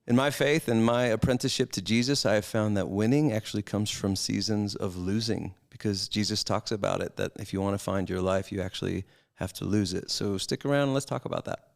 In my faith and my apprenticeship to Jesus, I have found that winning actually comes from seasons of losing, because Jesus talks about it, that if you want to find your life, you actually have to lose it. So stick around and let's talk about that.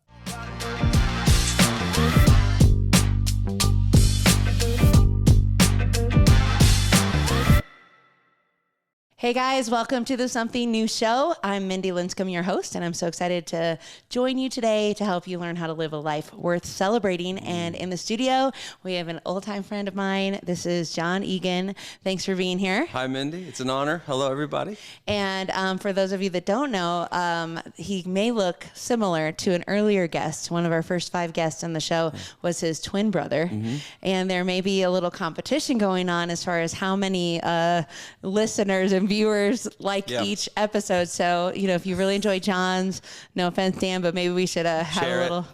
Hey guys, welcome to the Something New show. I'm Mindi Linscombe, your host, and I'm so excited to join you today to help you learn how to live a life worth celebrating. And in the studio, we have an old-time friend of mine. This is Jon Egan. Thanks for being here. Hi, Mindi. It's an honor. Hello, everybody. And for those of you that don't know, he may look similar to an earlier guest. One of our first 5 guests on the show was his twin brother. Mm-hmm. And there may be a little competition going on as far as how many listeners and viewers like each episode. So, you know, if you really enjoy Jon's, no offense, Dan, but maybe we should have a little,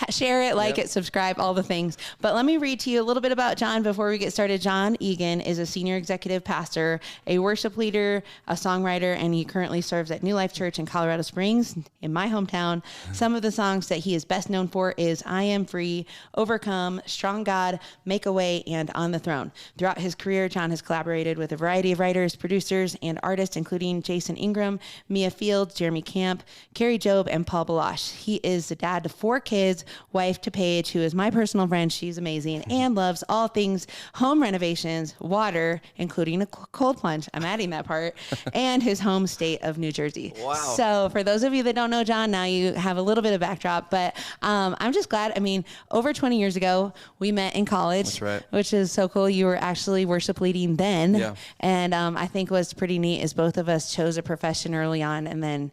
share it, like it, subscribe, all the things. But let me read to you a little bit about Jon before we get started. Jon Egan is a senior executive pastor, a worship leader, a songwriter, and he currently serves at New Life Church in Colorado Springs, in my hometown. Some of the songs that he is best known for is I Am Free, Overcome, Strong God, Make a Way, and On the Throne. Throughout his career, Jon has collaborated with a variety of writers, producers, and artists, including Jason Ingram, Mia Fields, Jeremy Camp, Kari Jobe, and Paul Baloche. He is the dad to 4 kids, wife to Paige, who is my personal friend. She's amazing and loves all things home renovations, water, including a cold plunge. I'm adding that part, and his home state of New Jersey. Wow. So for those of you that don't know Jon, now you have a little bit of backdrop, but I'm just glad. I mean, over 20 years ago, we met in college. That's right. Which is so cool. You were actually worship leading then. Yeah. And I think what's pretty neat is both of us chose a profession early on, and then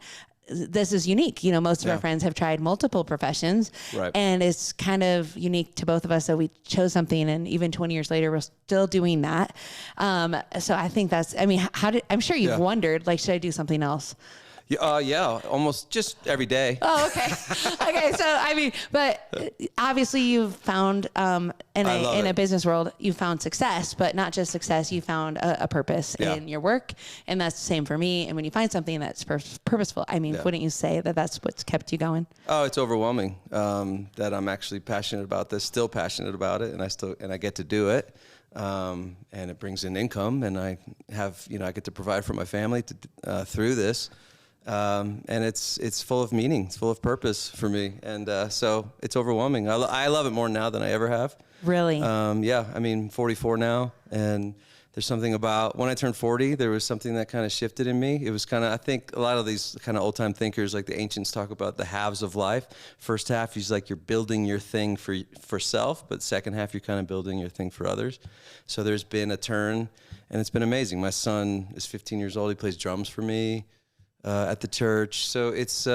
this is unique. You know, most of our friends have tried multiple professions, and it's kind of unique to both of us that we chose something, and even 20 years later, we're still doing that. So I think that's, I mean, I'm sure you've wondered, like, should I do something else? Yeah, almost just every day. Oh, okay. Okay, so I mean, but obviously you've found in a business world, you found success, but not just success. You found a purpose in your work, and that's the same for me. And when you find something that's purposeful, I mean, wouldn't you say that that's what's kept you going? Oh, it's overwhelming that I'm actually passionate about this, still passionate about it, and I get to do it. And it brings in income, and I have, I get to provide for my family through this. And it's full of meaning. It's full of purpose for me. And so it's overwhelming. I love it more now than I ever have. Really? Yeah. I mean, 44 now. And there's something about when I turned 40, there was something that kind of shifted in me. It was kind of, I think a lot of these kind of old time thinkers, like the ancients, talk about the halves of life. First half is like you're building your thing for self, but second half, you're kind of building your thing for others. So there's been a turn, and it's been amazing. My son is 15 years old. He plays drums for me. At the church, so it's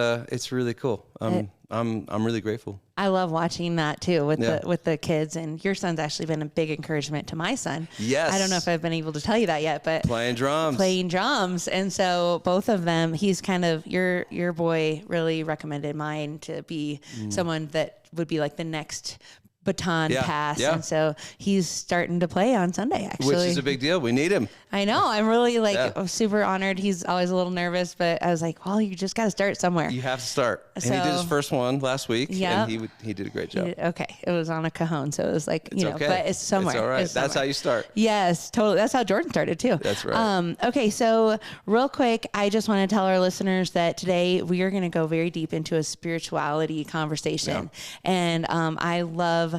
really cool. I'm really grateful. I love watching that too with the kids, and your son's actually been a big encouragement to my son. Yes. I don't know if I've been able to tell you that yet, but playing drums, and so both of them, he's kind of your boy really recommended mine to be someone that would be like the next baton pass, and so he's starting to play on Sunday, actually, which is a big deal. We need him. I know. I'm really super honored. He's always a little nervous, but I was like, well, you just got to start somewhere. You have to start. And he did his first one last week, and he did a great job. Okay, it was on a cajon, so it was like, okay. But it's somewhere. It's all right. That's how you start. Yes, totally. That's how Jordan started too. That's right. Okay, so real quick, I just want to tell our listeners that today we are going to go very deep into a spirituality conversation, and I love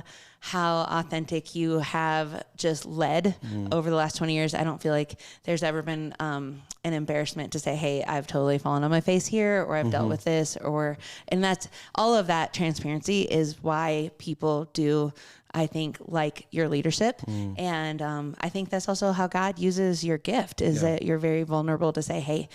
how authentic you have just led over the last 20 years. I don't feel like there's ever been an embarrassment to say, hey, I've totally fallen on my face here, or I've dealt with this, and that's all of that transparency is why people do, I think, like your leadership. And I think that's also how God uses your gift, is that you're very vulnerable to say, hey,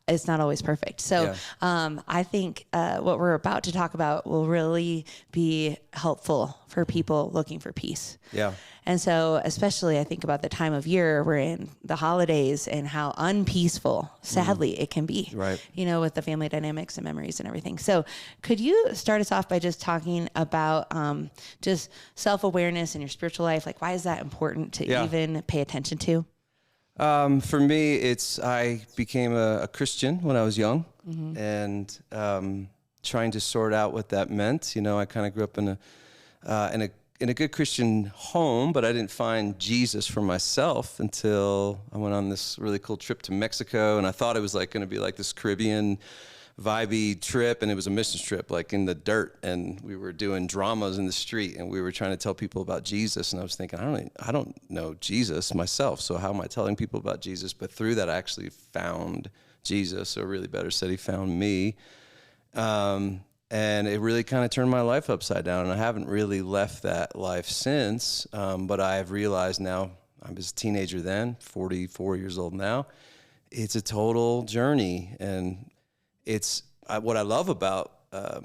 it's not always perfect. So I think what we're about to talk about will really be helpful for people looking for peace. Yeah. And so especially I think about the time of year we're in, the holidays, and how unpeaceful, sadly, it can be, right? With the family dynamics and memories and everything. So could you start us off by just talking about just self-awareness in your spiritual life? Like, why is that important to even pay attention to? For me, I became a Christian when I was young, and trying to sort out what that meant. I kind of grew up in a in a good Christian home, but I didn't find Jesus for myself until I went on this really cool trip to Mexico, and I thought it was like going to be like this Caribbean vibey trip, and it was a mission trip, like in the dirt, and we were doing dramas in the street, and we were trying to tell people about Jesus, and I was thinking, I don't know Jesus myself, so how am I telling people about Jesus? But through that, I actually found Jesus, or really better said, he found me, and it really kind of turned my life upside down, and I haven't really left that life since, but I have realized now, I was a teenager then, 44 years old now, it's a total journey, and it's what I love about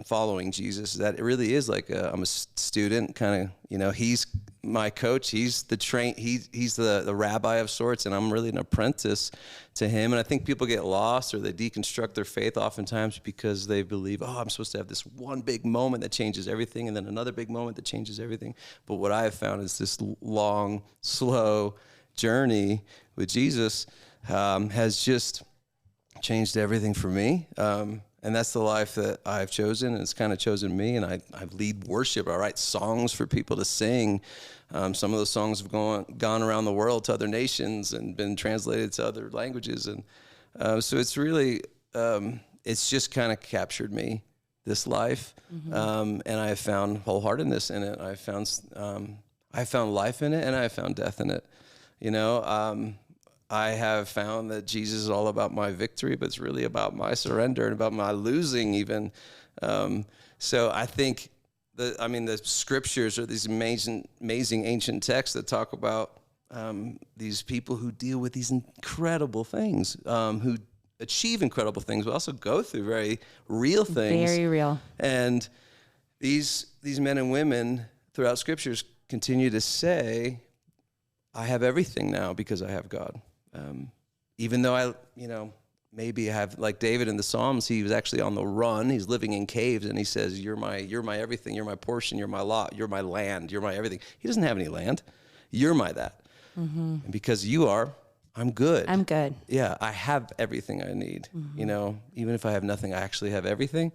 following Jesus is that it really is like I'm a student, kind of, he's my coach, he's the he's the rabbi of sorts, and I'm really an apprentice to him. And I think people get lost or they deconstruct their faith oftentimes because they believe, I'm supposed to have this one big moment that changes everything, and then another big moment that changes everything. But what I have found is this long, slow journey with Jesus has just changed everything for me. And that's the life that I've chosen, and it's kind of chosen me. And I lead worship. I write songs for people to sing. Some of those songs have gone around the world to other nations and been translated to other languages. And so it's really, it's just kind of captured me, this life. Mm-hmm. And I have found wholeheartedness in it. I found life in it, and I found death in it. I have found that Jesus is all about my victory, but it's really about my surrender and about my losing even. So I think the scriptures are these amazing ancient texts that talk about these people who deal with these incredible things, who achieve incredible things, but also go through very real things. Very real. And these men and women throughout scriptures continue to say, I have everything now because I have God. Even though maybe I have, like David in the Psalms, he was actually on the run. He's living in caves, and he says, you're my everything. You're my portion. You're my lot. You're my land. You're my everything. He doesn't have any land. You're my that. Mm-hmm. And because you are, I'm good. I'm good. Yeah, I have everything I need. Mm-hmm. Even if I have nothing, I actually have everything.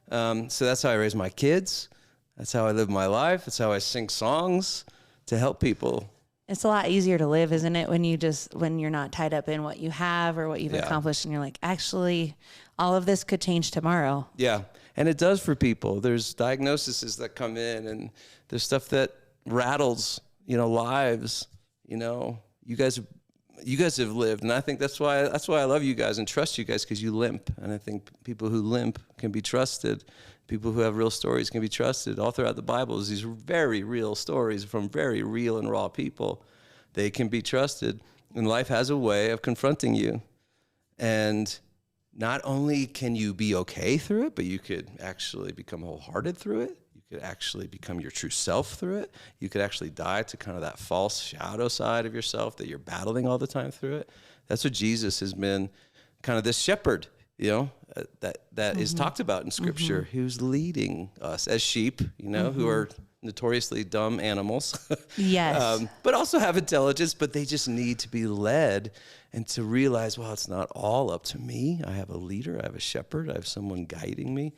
So that's how I raise my kids. That's how I live my life. That's how I sing songs to help people. It's a lot easier to live, isn't it? When you're not tied up in what you have or what you've accomplished, and you're like, actually, all of this could change tomorrow. Yeah. And it does for people. There's diagnoses that come in, and there's stuff that rattles, lives. You guys have lived, and I think that's why I love you guys and trust you guys, because you limp. And I think people who limp can be trusted. People who have real stories can be trusted. All throughout the Bible is these very real stories from very real and raw people. They can be trusted, and life has a way of confronting you. And not only can you be okay through it, but you could actually become wholehearted through it. You could actually become your true self through it. You could actually die to kind of that false shadow side of yourself that you're battling all the time through it. That's what Jesus has been, kind of this shepherd, that mm-hmm. is talked about in Scripture, mm-hmm. who's leading us as sheep, mm-hmm. who are notoriously dumb animals. Yes. But also have intelligence, but they just need to be led and to realize, well, it's not all up to me. I have a leader, I have a shepherd, I have someone guiding me,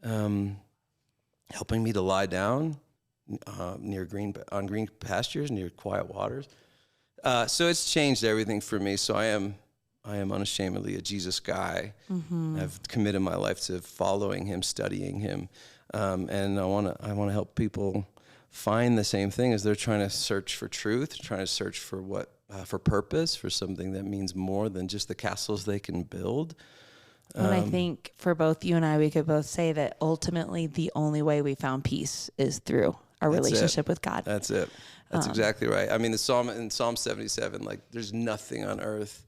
helping me to lie down on green pastures, near quiet waters. So it's changed everything for me. So I am unashamedly a Jesus guy. Mm-hmm. I've committed my life to following him, studying him, and I want to help people find the same thing as they're trying to search for truth, trying to search for for purpose, for something that means more than just the castles they can build. And I think for both you and I, we could both say that ultimately the only way we found peace is through our relationship with God. That's it. That's exactly right. I mean, in Psalm 77, like, there's nothing on earth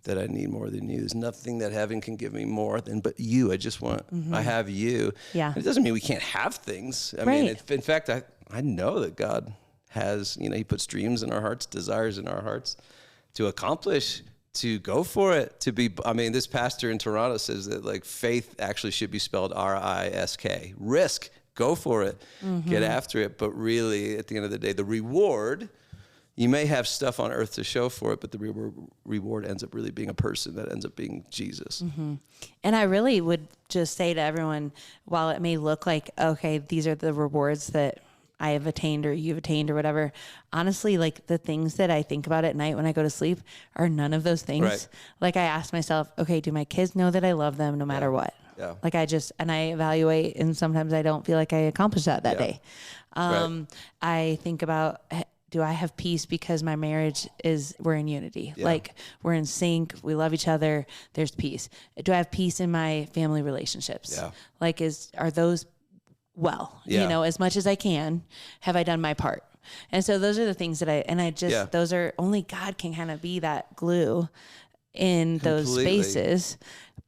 that I need more than you. There's nothing that heaven can give me more than but you. I just want, mm-hmm. I have you. Yeah. It doesn't mean we can't have things. I mean, in fact, I know that God has, he puts dreams in our hearts, desires in our hearts to accomplish, to go for it, to be, this pastor in Toronto says that, like, faith actually should be spelled R-I-S-K. Risk, go for it, mm-hmm. get after it. But really, at the end of the day, the reward, you may have stuff on earth to show for it, but the reward ends up really being a person that ends up being Jesus. Mm-hmm. And I really would just say to everyone, while it may look like, okay, these are the rewards that I have attained or you've attained or whatever. Honestly, like the things that I think about at night when I go to sleep are none of those things. Right. Like I ask myself, okay, do my kids know that I love them no matter what? Yeah. Like I evaluate, and sometimes I don't feel like I accomplished that day. Right. I think about, do I have peace because my marriage we're in unity? Yeah. Like we're in sync. We love each other. There's peace. Do I have peace in my family relationships? Yeah. Like are those Yeah. as much as I can, have I done my part? And so those are the things that those are only God can kind of be that glue in those spaces.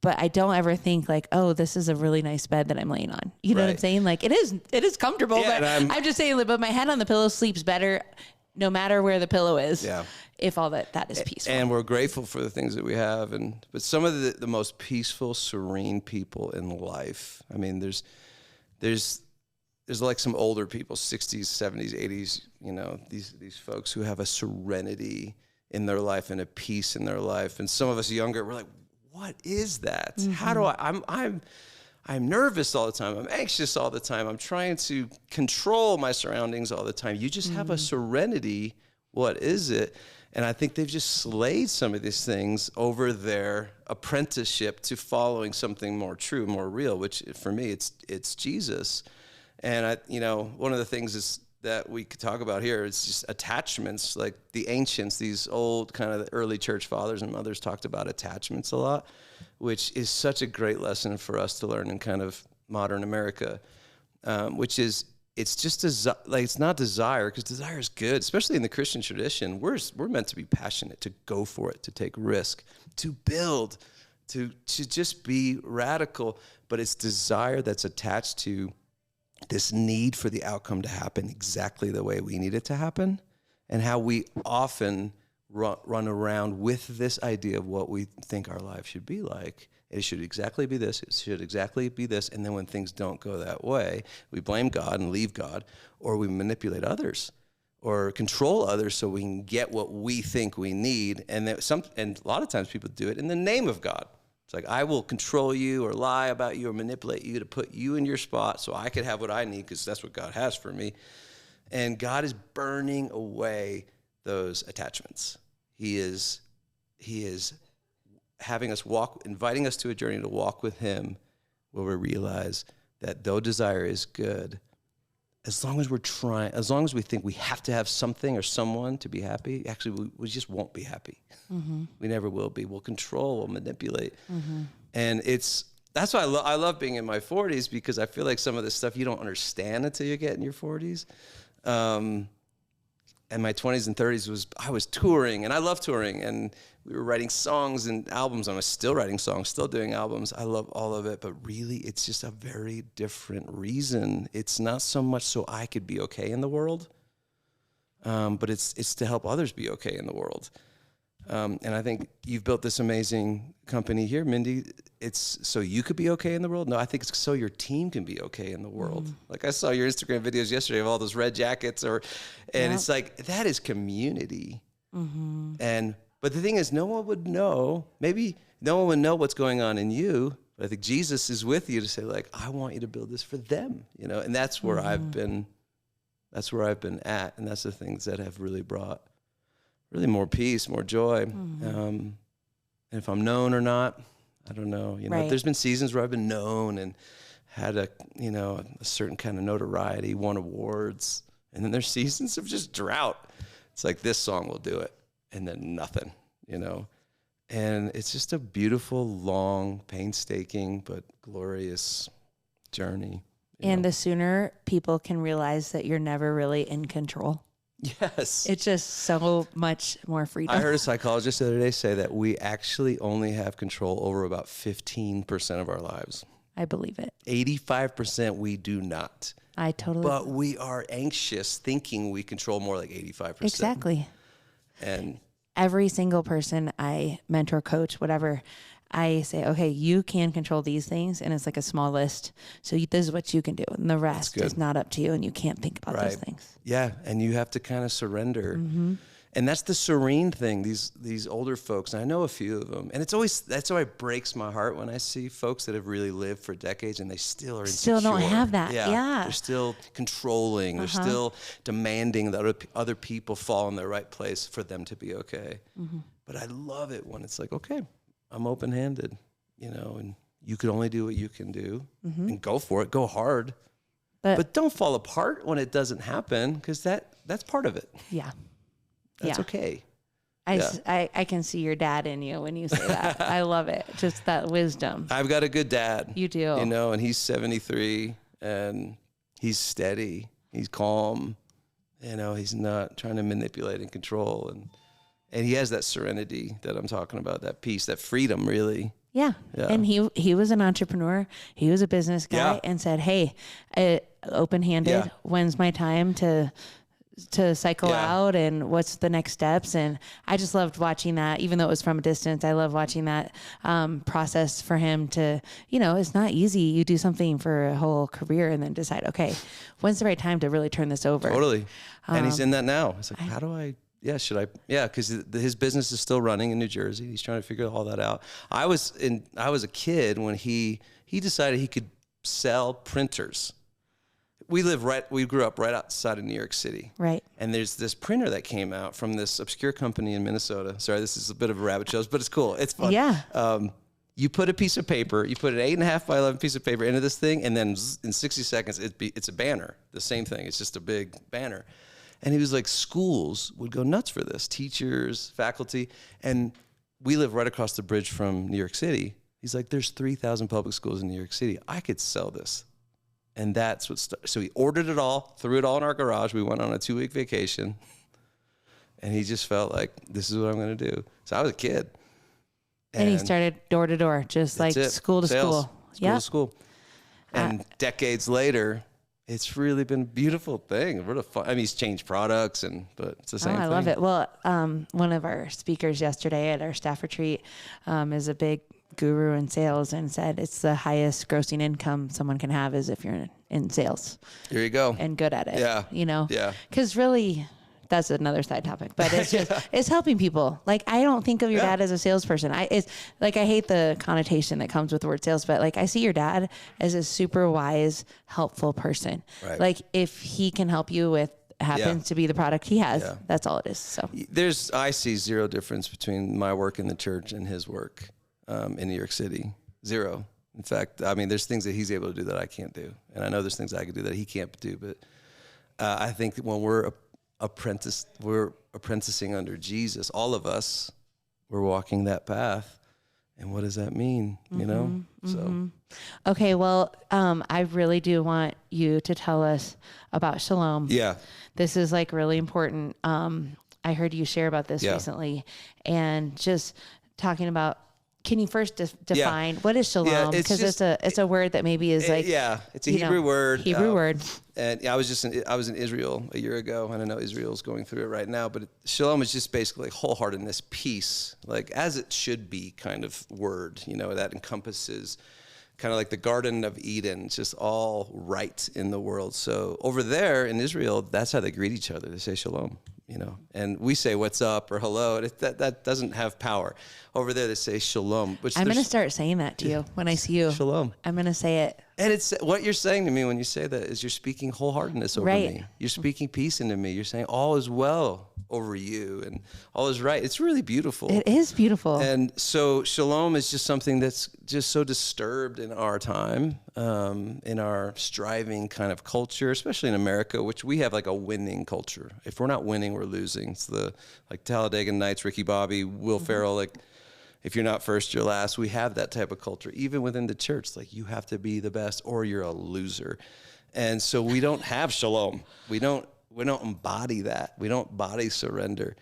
But I don't ever think like, oh, this is a really nice bed that I'm laying on. You know what I'm saying? Like it is comfortable, but I'm just saying, but my head on the pillow sleeps better no matter where the pillow is. Yeah. If all that is peaceful. And we're grateful for the things that we have. But some of the most peaceful, serene people in life. I mean, there's like some older people, 60s, 70s, 80s, these folks who have a serenity in their life and a peace in their life. And some of us younger, we're like, what is that? Mm-hmm. How do I'm nervous all the time. I'm anxious all the time. I'm trying to control my surroundings all the time. You just have a serenity. What is it? And I think they've just slayed some of these things over their apprenticeship to following something more true, more real, which for me, it's Jesus. And one of the things is that we could talk about here is just attachments. Like the ancients, these old kind of the early church fathers and mothers talked about attachments a lot, which is such a great lesson for us to learn in kind of modern America, which is it's just it's not desire, because desire is good, especially in the Christian tradition. We're meant to be passionate, to go for it, to take risk, to build, to just be radical. But it's desire that's attached to this need for the outcome to happen exactly the way we need it to happen, and how we often run around with this idea of what we think our life should be like. It should exactly be this. It should exactly be this. And then when things don't go that way, we blame God and leave God, or we manipulate others or control others so we can get what we think we need. And a lot of times people do it in the name of God. It's like, I will control you or lie about you or manipulate you to put you in your spot so I could have what I need, because that's what God has for me. And God is burning away those attachments. He is having us inviting us to a journey to walk with him, where we realize that though desire is good, as long as we think we have to have something or someone to be happy, actually we just won't be happy. Mm-hmm. We never will be. We'll control, we'll manipulate. Mm-hmm. And that's why I love being in my 40s, because I feel like some of this stuff you don't understand until you get in your 40s. And my 20s and 30s I was touring, and I love touring, and we were writing songs and albums. I was still writing songs, still doing albums. I love all of it, but really it's just a very different reason. It's not so much so I could be okay in the world, but it's to help others be okay in the world. And I think you've built this amazing company here, Mindi. It's so you could be okay in the world? No, I think it's so your team can be okay in the world. Mm. Like I saw your Instagram videos yesterday of all those red jackets, and it's like, that is community. Mm-hmm. But the thing is, no one would know. Maybe no one would know what's going on in you. But I think Jesus is with you to say, like, I want you to build this for them, And that's where I've been. That's where I've been at, and that's the things that have really brought really more peace, more joy. Mm-hmm. And if I'm known or not, I don't know. Right. There's been seasons where I've been known and had a certain kind of notoriety, won awards, and then there's seasons of just drought. It's like, this song will do it, and then nothing, And it's just a beautiful, long, painstaking, but glorious journey. And the sooner people can realize that you're never really in control. Yes. It's just so much more freedom. I heard a psychologist the other day say that we actually only have control over about 15% of our lives. I believe it. 85% we do not. I totally. But we are anxious thinking we control more, like 85%. Exactly. And every single person I mentor, coach, whatever, I say, okay, you can control these things, and it's like a small list. So this is what you can do, and the rest is not up to you, and you can't think about those things. Yeah, and you have to kind of surrender. Mm-hmm. And that's the serene thing, these older folks, and I know a few of them. And that's why it breaks my heart when I see folks that have really lived for decades and they still are insecure. Still don't have that. Yeah. They're still controlling. They're still demanding that other people fall in their right place for them to be okay. Mm-hmm. But I love it when it's like, okay, I'm open-handed, and you can only do what you can do, and go for it, go hard. But don't fall apart when it doesn't happen, because that's part of it. Yeah. That's okay. I can see your dad in you when you say that. I love it. Just that wisdom. I've got a good dad. You do. And he's 73 and he's steady. He's calm. He's not trying to manipulate and control. And he has that serenity that I'm talking about, that peace, that freedom, really. Yeah. And he was an entrepreneur. He was a business guy and said, hey, open-handed, when's my time to cycle out, and what's the next steps? And I just loved watching that, even though it was from a distance. I love watching that process for him to, it's not easy. You do something for a whole career and then decide, okay, when's the right time to really turn this over? Totally. And he's in that now. It's like, how do I, should I? Yeah, because his business is still running in New Jersey. He's trying to figure all that out. I was a kid when he decided he could sell printers. We grew up right outside of New York City. Right. And there's this printer that came out from this obscure company in Minnesota. Sorry, this is a bit of a rabbit trail, but it's cool. It's fun. Yeah. You put a piece of paper, you put an 8.5 by 11 piece of paper into this thing, and then in 60 seconds, it's a banner. The same thing. It's just a big banner. And he was like, schools would go nuts for this. Teachers, faculty. And we live right across the bridge from New York City. He's like, there's 3,000 public schools in New York City. I could sell this. And that's what started. So he ordered it all, threw it all in our garage. We went on a 2-week vacation. And he just felt like, this is what I'm going to do. So I was a kid. And he started door to door, just like school to Sales. school. School to school. And decades later, it's really been a beautiful thing. Really fun. I mean, he's changed products, but it's the same thing. I love it. Well, one of our speakers yesterday at our staff retreat is a big guru in sales and said it's the highest grossing income someone can have is if you're in sales. There you go. And good at it. Yeah. Yeah. Because really, that's another side topic, but it's just, it's helping people. Like, I don't think of your dad as a salesperson. I hate the connotation that comes with the word sales, but like, I see your dad as a super wise, helpful person. Right. Like, if he can help you with happens to be the product he has, that's all it is. So I see zero difference between my work in the church and his work in New York City. Zero. In fact, I mean, there's things that he's able to do that I can't do. And I know there's things I can do that he can't do. But I think that when we're apprenticing under Jesus, all of us, we're walking that path. And what does that mean? So. Okay. Well, I really do want you to tell us about Shalom. Yeah. This is like really important. I heard you share about this recently, and just talking about, can you first define what is Shalom? Because it's a word that maybe is like, it's a Hebrew word. Hebrew word. And I was in Israel a year ago, and I know Israel's going through it right now. But Shalom is just basically wholeheartedness, peace, like as it should be, kind of word. That encompasses kind of like the Garden of Eden, just all right in the world. So over there in Israel, that's how they greet each other. They say Shalom. And we say what's up or hello. That doesn't have power. Over there, they say Shalom. I'm going to start saying that to you when I see you. Shalom. I'm going to say it. And it's what you're saying to me when you say that is you're speaking wholeheartedness over me. You're speaking peace into me. You're saying all is well over you and all is right. It's really beautiful. It is beautiful. And so Shalom is just something that's just so disturbed in our time, in our striving kind of culture, especially in America, which we have like a winning culture. If we're not winning, we're losing. It's the like Talladega Nights, Ricky Bobby, Will Ferrell, like, if you're not first, you're last. We have that type of culture, even within the church. Like, you have to be the best or you're a loser. And so we don't have Shalom. We don't embody that. We don't embody surrender.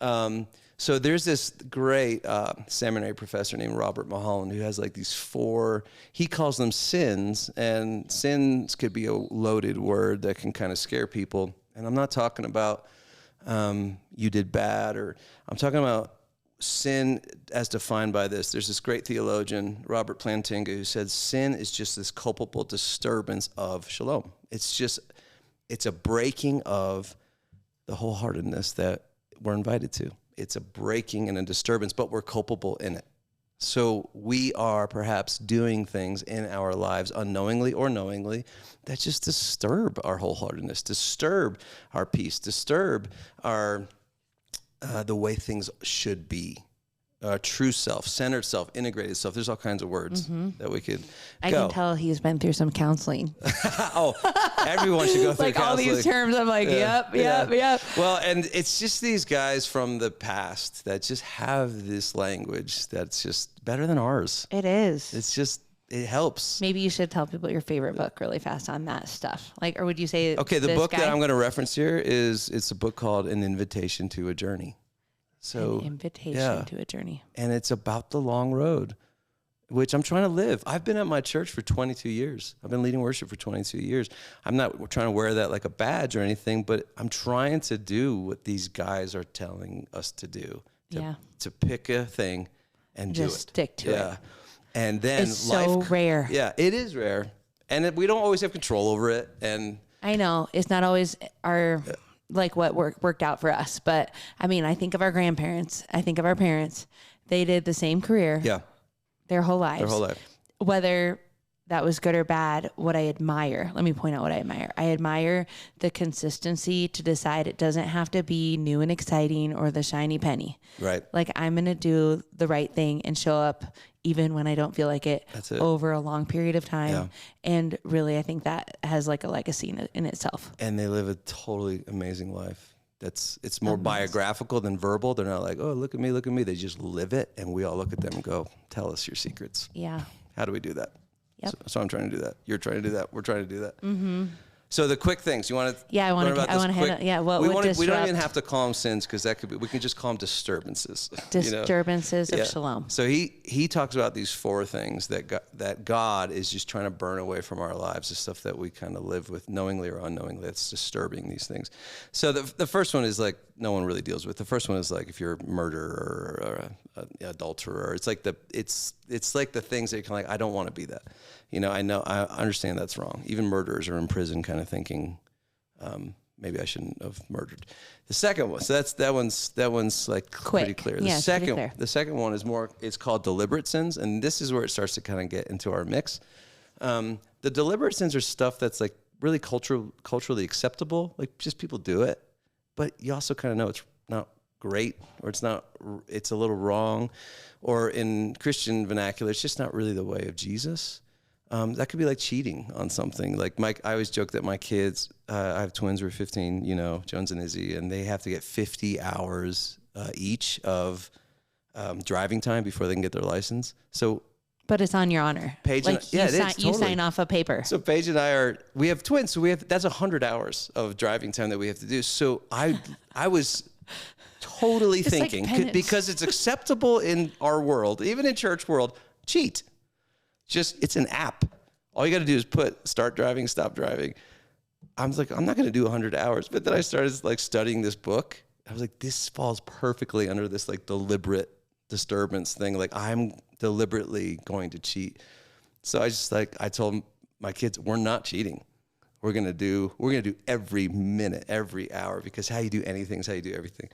So there's this great seminary professor named Robert Mulholland who has like these 4, he calls them sins. And sins could be a loaded word that can kind of scare people. And I'm not talking about you did bad, or I'm talking about sin as defined by this. There's this great theologian, Robert Plantinga, who said sin is just this culpable disturbance of Shalom. It's a breaking of the wholeheartedness that we're invited to. It's a breaking and a disturbance, but we're culpable in it. So we are perhaps doing things in our lives unknowingly or knowingly that just disturb our wholeheartedness, disturb our peace, disturb our the way things should be. True self, centered self, integrated self. There's all kinds of words that we could I can tell he's been through some counseling. Oh, everyone should go through like counseling. all these terms, I'm like, yep. Well, and it's just these guys from the past that just have this language that's just better than ours. It is. It's just, it helps. Maybe you should tell people your favorite book really fast on that stuff. Like, or would you say, okay, the book that I'm going to reference here it's a book called An Invitation to a Journey. So, An invitation to a journey. And it's about the long road, which I'm trying to live. I've been at my church for 22 years. I've been leading worship for 22 years. I'm not trying to wear that like a badge or anything, but I'm trying to do what these guys are telling us to do. To pick a thing and just do it. Stick to it. And then it's so rare. Yeah, it is rare. And we don't always have control over it. And I know it's not always our... like what worked out for us. But I mean, I think of our grandparents. I think of our parents. They did the same career. Yeah. Their whole lives. Their whole life. Whether that was good or bad, what I admire, let me point out what I admire. I admire the consistency to decide it doesn't have to be new and exciting or the shiny penny. Right. Like I'm going to do the right thing and show up even when I don't feel like it, That's it. over a long period of time. Yeah. And really, I think that has like a legacy in itself. And they live a totally amazing life. It's more biographical than verbal. They're not like, oh, look at me. They just live it. And we all look at them and go, tell us your secrets. Yeah. How do we do that? Yep. So I'm trying to do that. You're trying to do that. We're trying to do that. Mm-hmm. So the quick things you want to. Yeah, I want to handle. Yeah, what would disrupt? We don't even have to call them sins because that could be. We can just call them disturbances. Disturbances of Shalom. So he talks about these 4 things that God is just trying to burn away from our lives, the stuff that we kind of live with knowingly or unknowingly. That's disturbing these things. So the first one is like no one really deals with. The first one is like if you're a murderer or an adulterer. It's like it's like the things that you're kind of like I don't want to be that. I understand that's wrong. Even murderers are in prison kind of thinking, maybe I shouldn't have murdered. The second one, so that one's like pretty clear. The second one is it's called deliberate sins. And this is where it starts to kind of get into our mix. The deliberate sins are stuff that's like really culturally acceptable. Like just people do it, but you also kind of know it's not great or it's a little wrong, or in Christian vernacular, it's just not really the way of Jesus. That could be like cheating on something. Like I always joke that my kids, I have twins who are 15, Jones and Izzy, and they have to get 50 hours each of driving time before they can get their license. So, but it's on your honor. Paige, you sign off a paper. So Paige and we have twins, so that's 100 hours of driving time that we have to do. So I was totally thinking because it's acceptable in our world, even in church world, cheat. It's an app. All you got to do is start driving, stop driving. I was like, I'm not going to do 100 hours. But then I started like studying this book. I was like, this falls perfectly under this like deliberate disturbance thing. Like I'm deliberately going to cheat. So I told my kids, we're not cheating. We're going to do every minute, every hour, because how you do anything is how you do everything.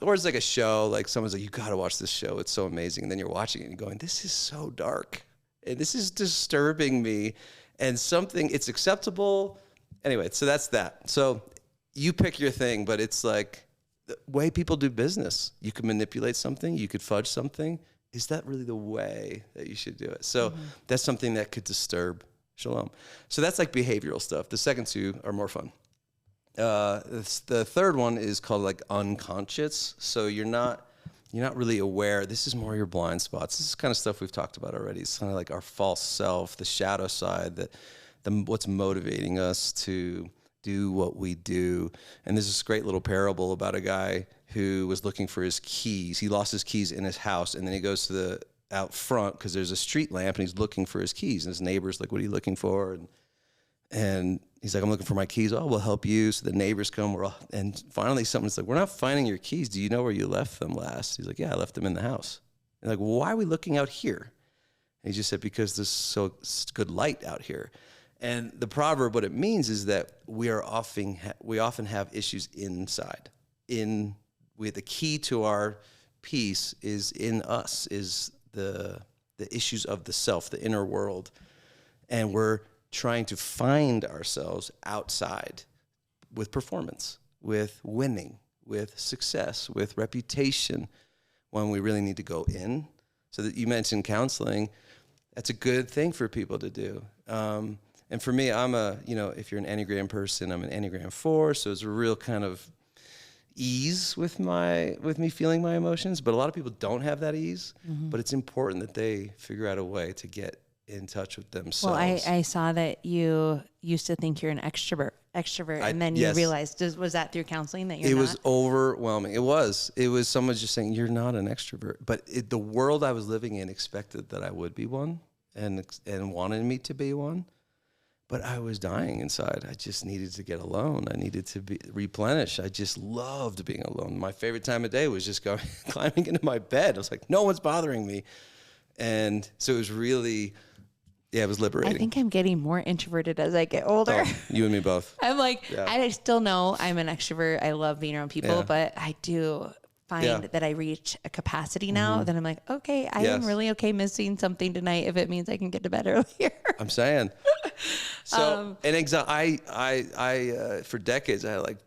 Or it's like a show, like someone's like, you got to watch this show. It's so amazing. And then you're watching it and you're going, this is so dark. And this is disturbing me, and it's acceptable. Anyway, so that's that. So you pick your thing, but it's like the way people do business. You could manipulate something. You could fudge something. Is that really the way that you should do it? So that's something that could disturb Shalom. So that's like behavioral stuff. The second 2 are more fun. The third one is called like unconscious. So you're not really aware. This is more your blind spots. This is kind of stuff we've talked about already. It's kind of like our false self, the shadow side, what's motivating us to do what we do. And there's this great little parable about a guy who was looking for his keys. He lost his keys in his house, and then he goes to out front because there's a street lamp, and he's looking for his keys. And his neighbor's like, what are you looking for? And he's like, I'm looking for my keys. Oh, we'll help you. So the neighbors come. And finally, someone's like, we're not finding your keys. Do you know where you left them last? He's like, yeah, I left them in the house. And like, well, why are we looking out here? And he just said, because there's so good light out here. And the proverb, what it means is that we often have issues inside, in the key to our peace is in us, is the issues of the self, the inner world. And we're trying to find ourselves outside with performance, with winning, with success, with reputation, when we really need to go in. So that you mentioned counseling, that's a good thing for people to do. And for me, I'm if you're an Enneagram person, I'm an Enneagram 4, so it's a real kind of ease with me feeling my emotions. But a lot of people don't have that ease. Mm-hmm. But it's important that they figure out a way to get in touch with themselves. Well, I saw that you used to think you're an extrovert, and then you realized, was that through counseling that you're not? It was overwhelming. It was someone just saying, you're not an extrovert. But the world I was living in expected that I would be one and wanted me to be one. But I was dying inside. I just needed to get alone. I needed to be replenished. I just loved being alone. My favorite time of day was just climbing into my bed. I was like, no one's bothering me. And so it was really, it was liberating. I think I'm getting more introverted as I get older. Oh, you and me both. I'm like, I still know I'm an extrovert. I love being around people, but I do find that I reach a capacity now that I'm like, okay, I am really okay missing something tonight if it means I can get to bed earlier. I'm saying. So, and anxiety, I for decades, I had like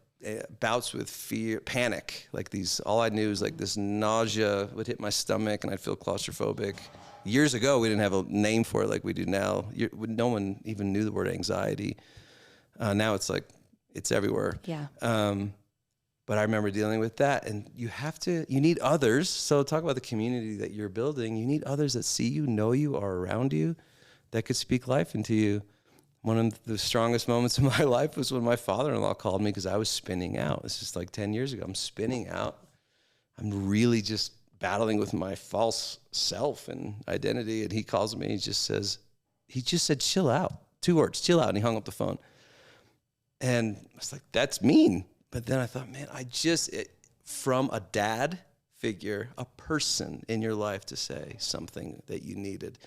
bouts with fear, panic, like these, all I knew was like this nausea would hit my stomach and I'd feel claustrophobic. Years ago, we didn't have a name for it like we do now. No one even knew the word anxiety. Now it's like, it's everywhere. Yeah. But I remember dealing with that, and you need others. So talk about the community that you're building. You need others that see you, know you, are around you, that could speak life into you. One of the strongest moments of my life was when my father-in-law called me because I was spinning out. This is like 10 years ago. I'm spinning out. I'm really just battling with my false self and identity. And he calls me, he just said, chill out. 2 words, chill out. And he hung up the phone. And I was like, that's mean. But then I thought, man, from a dad figure, a person in your life to say something that you needed.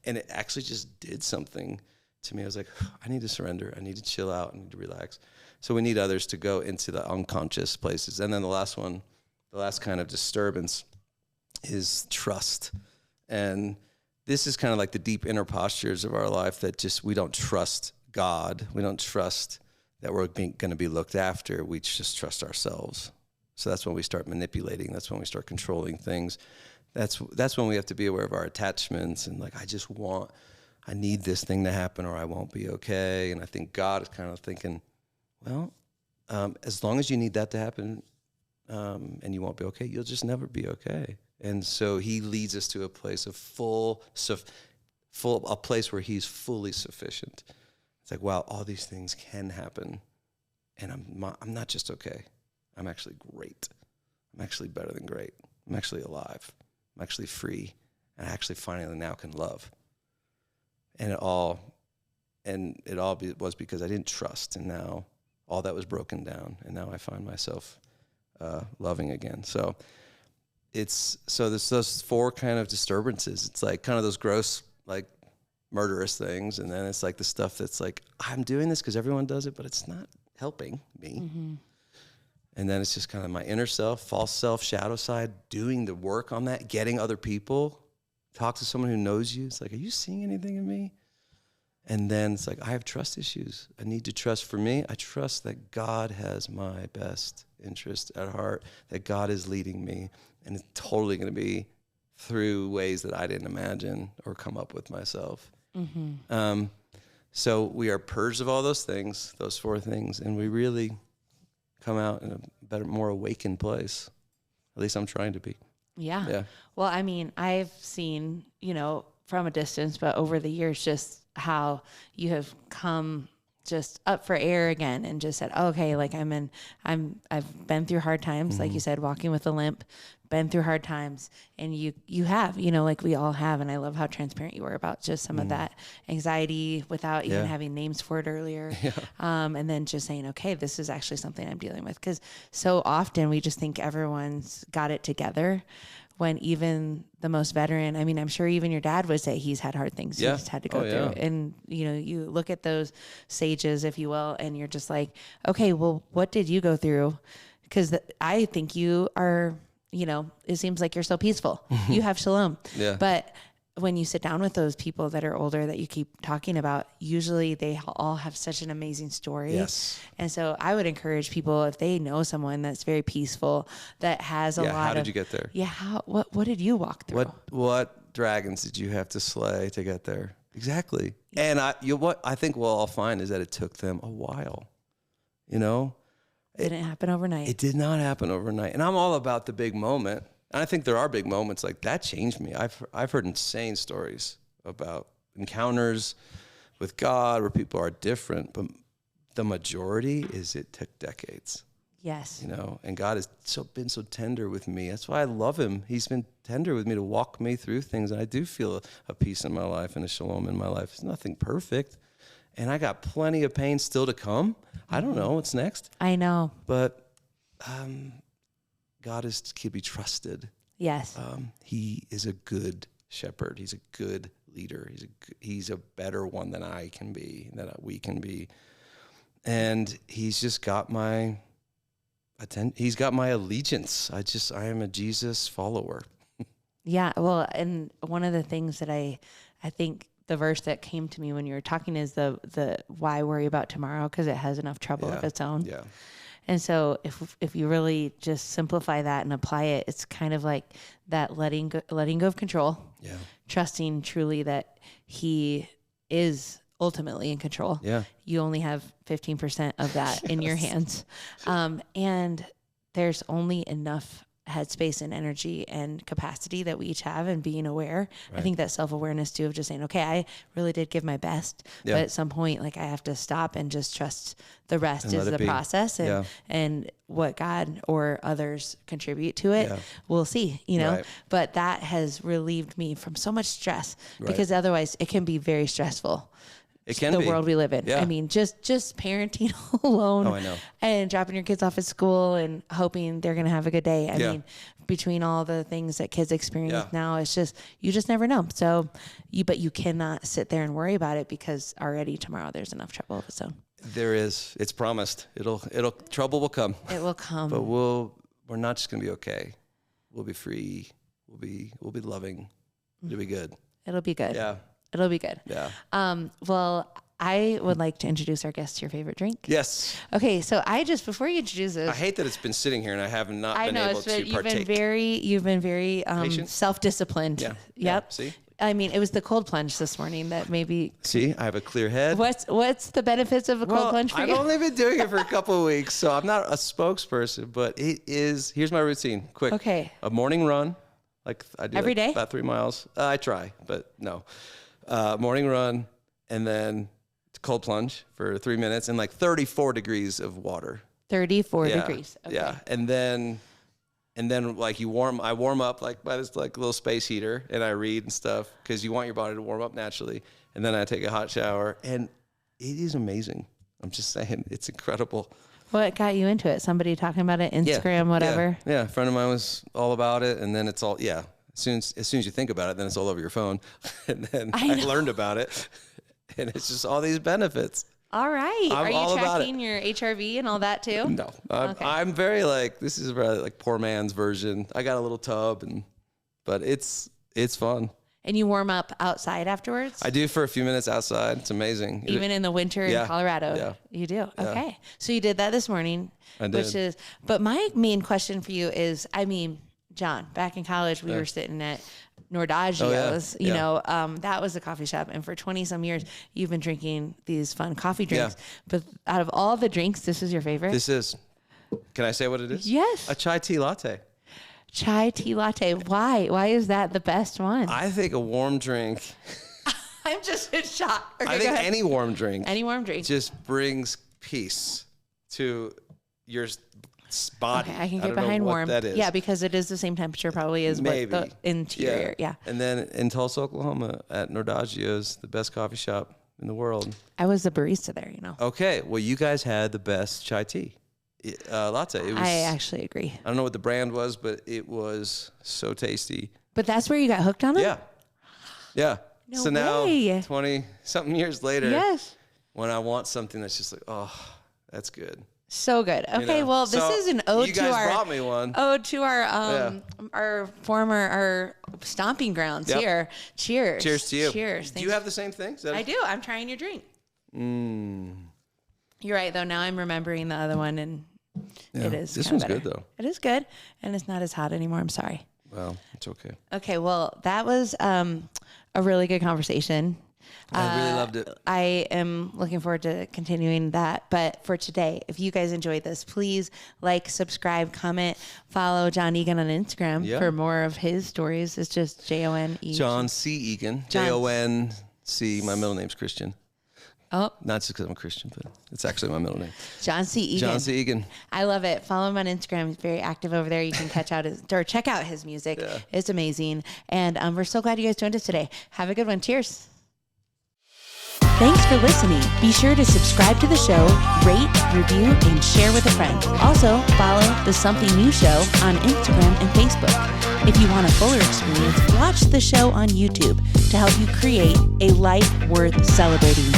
And it actually just did something to me. I was like, I need to surrender. I need to chill out. I need to relax. So we need others to go into the unconscious places. And then the last kind of disturbance is trust. And this is kind of like the deep inner postures of our life that just, we don't trust God. We don't trust that we're going to be looked after. We just trust ourselves. So that's when we start manipulating. That's when we start controlling things. That's when we have to be aware of our attachments and like, I need this thing to happen or I won't be okay. And I think God is kind of thinking, well, as long as you need that to happen and you won't be okay, you'll just never be okay. And so he leads us to a place of a place where he's fully sufficient. It's like, wow, all these things can happen, and I'm not just okay. I'm actually great. I'm actually better than great. I'm actually alive. I'm actually free, and I actually finally now can love. And it all was because I didn't trust, and now all that was broken down, and now I find myself loving again. So there's those 4 kind of disturbances. It's like kind of those gross, like, murderous things, and then it's like the stuff that's like, I'm doing this because everyone does it, but it's not helping me. Mm-hmm. And then it's just kind of my inner self, false self, shadow side, doing the work on that, getting other people, talk to someone who knows you. It's like, are you seeing anything in me? And then it's like, I have trust issues. I need to trust. For me, I trust that God has my best interest at heart, that God is leading me, and it's totally going to be through ways that I didn't imagine or come up with myself. Mm-hmm. So we are purged of all those things, those 4 things, and we really come out in a better, more awakened place. At least I'm trying to be. Yeah. Well, I mean, I've seen, from a distance, but over the years, just how you have come just up for air again and just said, okay, like I've been through hard times, mm-hmm. like you said, walking with a limp, been through hard times, and you have, like we all have. And I love how transparent you were about just some of that anxiety without even having names for it earlier. Yeah. And then just saying, okay, this is actually something I'm dealing with. 'Cause so often we just think everyone's got it together, when even the most veteran, I mean, I'm sure even your dad would say he's had hard things he's had to go through. And, you look at those sages, if you will, and you're just like, okay, well, what did you go through because I think you are, it seems like you're so peaceful. You have shalom. Yeah. But when you sit down with those people that are older that you keep talking about, usually they all have such an amazing story. Yes. And so I would encourage people, if they know someone that's very peaceful, that has a lot of... How did you get there? Yeah. What did you walk through? What dragons did you have to slay to get there? Exactly. And what I think we'll all find is that it took them a while. It didn't happen overnight. It did not happen overnight. And I'm all about the big moment. And I think there are big moments like that changed me. I've heard insane stories about encounters with God where people are different, but the majority is it took decades. Yes. And God has been so tender with me. That's why I love him. He's been tender with me to walk me through things. And I do feel a peace in my life and a shalom in my life. It's nothing perfect. And I got plenty of pain still to come. I don't know what's next. I know. But God can be trusted. Yes. He is a good shepherd. He's a good leader. He's a better one than I can be, than we can be. And he's just got my he's got my allegiance. I am a Jesus follower. Yeah. Well, and one of the things that I think the verse that came to me when you were talking is the why worry about tomorrow, because it has enough trouble of its own. Yeah. And so if you really just simplify that and apply it, it's kind of like that letting go of control. Yeah. Trusting truly that he is ultimately in control. Yeah. You only have 15% of that in your hands. And there's only enough headspace and energy and capacity that we each have, and being aware. Right. I think that self-awareness too, of just saying, okay, I really did give my best, but at some point, like, I have to stop and just trust the rest is the process, and what God or others contribute to it, we'll see, Right. But that has relieved me from so much stress, because otherwise it can be very stressful. It can the be. world we live in. Yeah. I mean, just parenting alone. Oh, I know. And dropping your kids off at school and hoping they're going to have a good day. I mean, between all the things that kids experience now, it's just, you just never know. So but you cannot sit there and worry about it, because already tomorrow there's enough trouble of its own. There is. It's promised. Trouble will come. It will come. But we're not just going to be okay. We'll be free. We'll be loving. It'll be good. It'll be good. Yeah. It'll be good. Yeah. Well, I would like to introduce our guest to your favorite drink. Yes. Okay, so before you introduce this, I hate that it's been sitting here and I have not been able to partake. You've been very self-disciplined. Yeah. Yep. Yeah. See? I mean, it was the cold plunge this morning that maybe. See, I have a clear head. What's the benefits of a cold plunge for you? I've only been doing it for a couple of weeks, so I'm not a spokesperson, but it is. Here's my routine. Quick. Okay. A morning run, like I do every day, about 3 miles. I try, but no. Morning run, and then cold plunge for 3 minutes, and like 34 degrees of water. 34 degrees. Okay. Yeah, and then like I warm up like by this like little space heater, and I read and stuff, because you want your body to warm up naturally. And then I take a hot shower, and it is amazing. I'm just saying, it's incredible. What got you into it? Somebody talking about it, Instagram, whatever? Yeah, a friend of mine was all about it, and then it's all, as soon as you think about it, then it's all over your phone. And then I learned about it, and it's just all these benefits. All right. Are you tracking your HRV and all that too? No. I'm very this is really like poor man's version. I got a little tub, but it's fun. And you warm up outside afterwards? I do for a few minutes outside. It's amazing. Even in the winter in Colorado? Yeah. You do? Okay. Yeah. So you did that this morning. I did. But my main question for you is, John, back in college, we were sitting at Nordaggio's, that was a coffee shop. And for 20 some years, you've been drinking these fun coffee drinks. Yeah. But out of all the drinks, this is your favorite? This is. Can I say what it is? Yes. A chai tea latte. Chai tea latte. Why? Why is that the best one? I think a warm drink. I'm just in shock. Okay, I think any warm drink. Just brings peace to your body. Okay, I can get behind warm. That is. Yeah, because it is the same temperature probably as what the interior. Yeah. And then in Tulsa, Oklahoma, at Nordaggio's, the best coffee shop in the world. I was the barista there, Okay, well, you guys had the best chai tea latte. I actually agree. I don't know what the brand was, but it was so tasty. But that's where you got hooked on it? Yeah. Yeah. No so way. Now, 20-something years later, yes, when I want something that's just like, oh, that's good. So good. Okay, well, this is an ode you to guys our brought me one. ode to our former stomping grounds here. Cheers. Cheers to you. Cheers. Do you have the same thing? I do. I'm trying your drink. You're right, though. Now I'm remembering the other one, and it is. This one's better. good, though. It is good, and it's not as hot anymore. I'm sorry. Well, it's okay. Okay, well, that was a really good conversation. I really loved it. I am looking forward to continuing that. But for today, if you guys enjoyed this, please like, subscribe, comment, follow Jon Egan on Instagram for more of his stories. It's just Jon-E. Jon C. Egan. Jon-C. My middle name's Christian. Oh. Not just because I'm a Christian, but it's actually my middle name. Jon C. Egan. Jon C. Egan. I love it. Follow him on Instagram. He's very active over there. You can check out his music. Yeah. It's amazing. And we're so glad you guys joined us today. Have a good one. Cheers. Thanks for listening. Be sure to subscribe to the show, rate, review, and share with a friend. Also, follow The Something New Show on Instagram and Facebook. If you want a fuller experience, watch the show on YouTube to help you create a life worth celebrating.